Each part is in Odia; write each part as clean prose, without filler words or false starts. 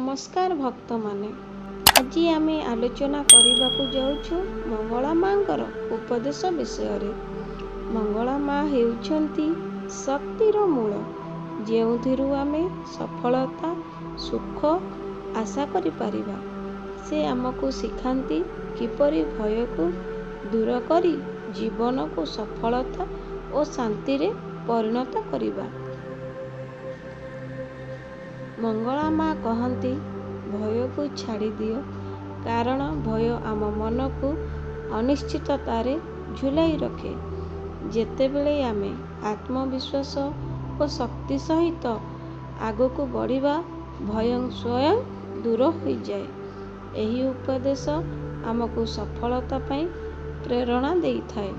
ନମସ୍କାର ଭକ୍ତମାନେ, ଆଜି ଆମେ ଆଲୋଚନା କରିବାକୁ ଯାଉଛୁ ମଙ୍ଗଳା ମାଙ୍କର ଉପଦେଶ ବିଷୟରେ। ମଙ୍ଗଳା ମା ହେଉଛନ୍ତି ଶକ୍ତିର ମୂଳ, ଯେଉଁଥିରୁ ଆମେ ସଫଳତା, ସୁଖ ଆଶା କରିପାରିବା। ସେ ଆମକୁ ଶିଖାନ୍ତି କିପରି ଭୟକୁ ଦୂର କରି ଜୀବନକୁ ସଫଳତା ଓ ଶାନ୍ତିରେ ପରିଣତ କରିବା। ମଙ୍ଗଳା ମା କହନ୍ତି, ଭୟକୁ ଛାଡ଼ିଦିଅ, କାରଣ ଭୟ ଆମ ମନକୁ ଅନିଶ୍ଚିତତାରେ ଝୁଲାଇ ରଖେ। ଯେତେବେଳେ ଆମେ ଆତ୍ମବିଶ୍ୱାସ ଓ ଶକ୍ତି ସହିତ ଆଗକୁ ବଢ଼ିବା, ଭୟ ସ୍ୱୟଂ ଦୂର ହୋଇଯାଏ। ଏହି ଉପଦେଶ ଆମକୁ ସଫଳତା ପାଇଁ ପ୍ରେରଣା ଦେଇଥାଏ।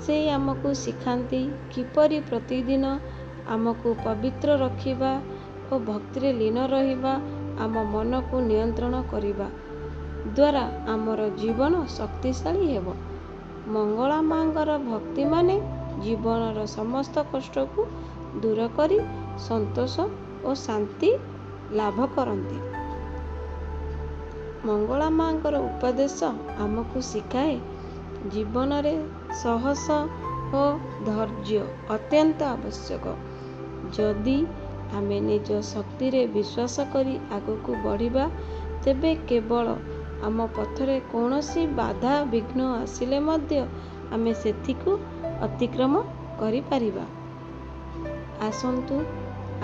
ସେ ଆମକୁ ଶିଖାନ୍ତି କିପରି ପ୍ରତିଦିନ ଆମକୁ ପବିତ୍ର ରଖିବା ଓ ଭକ୍ତିରେ ଲୀନ ରହିବା। ଆମ ମନକୁ ନିୟନ୍ତ୍ରଣ କରିବା ଦ୍ୱାରା ଆମର ଜୀବନ ଶକ୍ତିଶାଳୀ ହେବ। ମଙ୍ଗଳା ମାଙ୍କର ଭକ୍ତିମାନେ ଜୀବନର ସମସ୍ତ କଷ୍ଟକୁ ଦୂର କରି ସନ୍ତୋଷ ଓ ଶାନ୍ତି ଲାଭ କରନ୍ତି। ମଙ୍ଗଳା ମାଙ୍କର ଉପଦେଶ ଆମକୁ ଶିଖାଏ, ଜୀବନରେ ସାହସ ଓ ଧୈର୍ଯ୍ୟ ଅତ୍ୟନ୍ତ ଆବଶ୍ୟକ। ଯଦି ଆମେ ନିଜ ଶକ୍ତିରେ ବିଶ୍ୱାସ କରି ଆଗକୁ ବଢ଼ିବା, ତେବେ କେବଳ ଆମ ପଥରେ କୌଣସି ବାଧା ବିଘ୍ନ ଆସିଲେ ମଧ୍ୟ ଆମେ ସେଥିକୁ ଅତିକ୍ରମ କରିପାରିବା। ଆସନ୍ତୁ,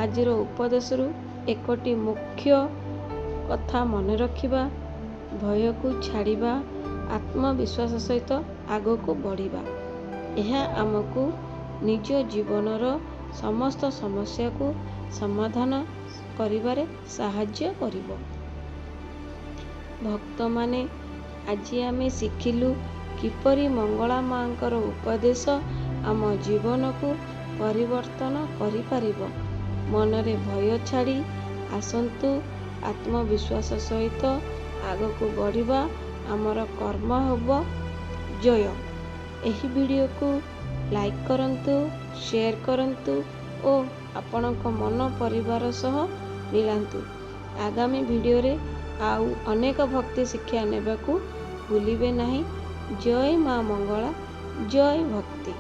ଆଜିର ଉପଦେଶରୁ ଏକଟି ମୁଖ୍ୟ କଥା ମନେ ରଖିବା, ଭୟକୁ ଛାଡ଼ିବା, ଆତ୍ମବିଶ୍ୱାସ ସହିତ ଆଗକୁ ବଢ଼ିବା। ଏହା ଆମକୁ ନିଜ ଜୀବନର ସମସ୍ତ ସମସ୍ୟାକୁ ସମାଧାନ କରିବାରେ ସାହାଯ୍ୟ କରିବ। ଭକ୍ତମାନେ, ଆଜି ଆମେ ଶିଖିଲୁ କିପରି ମଙ୍ଗଳା ମାଙ୍କର ଉପଦେଶ ଆମ ଜୀବନକୁ ପରିବର୍ତ୍ତନ କରିପାରିବ। ମନରେ ଭୟ ଛାଡ଼ି ଆସନ୍ତୁ, ଆତ୍ମବିଶ୍ୱାସ ସହିତ ଆଗକୁ ବଢ଼ିବା ଆମର କର୍ମ ହେବ ଜୟ। ଏହି ଭିଡ଼ିଓକୁ ଲାଇକ୍ କରନ୍ତୁ, ସେୟାର କରନ୍ତୁ ଓ ଆପଣଙ୍କ ମନ ପରିବାର ସହ ମିଳାନ୍ତୁ। ଆଗାମୀ ଭିଡ଼ିଓରେ ଆଉ ଅନେକ ଭକ୍ତି ଶିକ୍ଷା ନେବାକୁ ଭୁଲିବେ ନାହିଁ। ଜୟ ମା ମଙ୍ଗଳା, ଜୟ ଭକ୍ତି।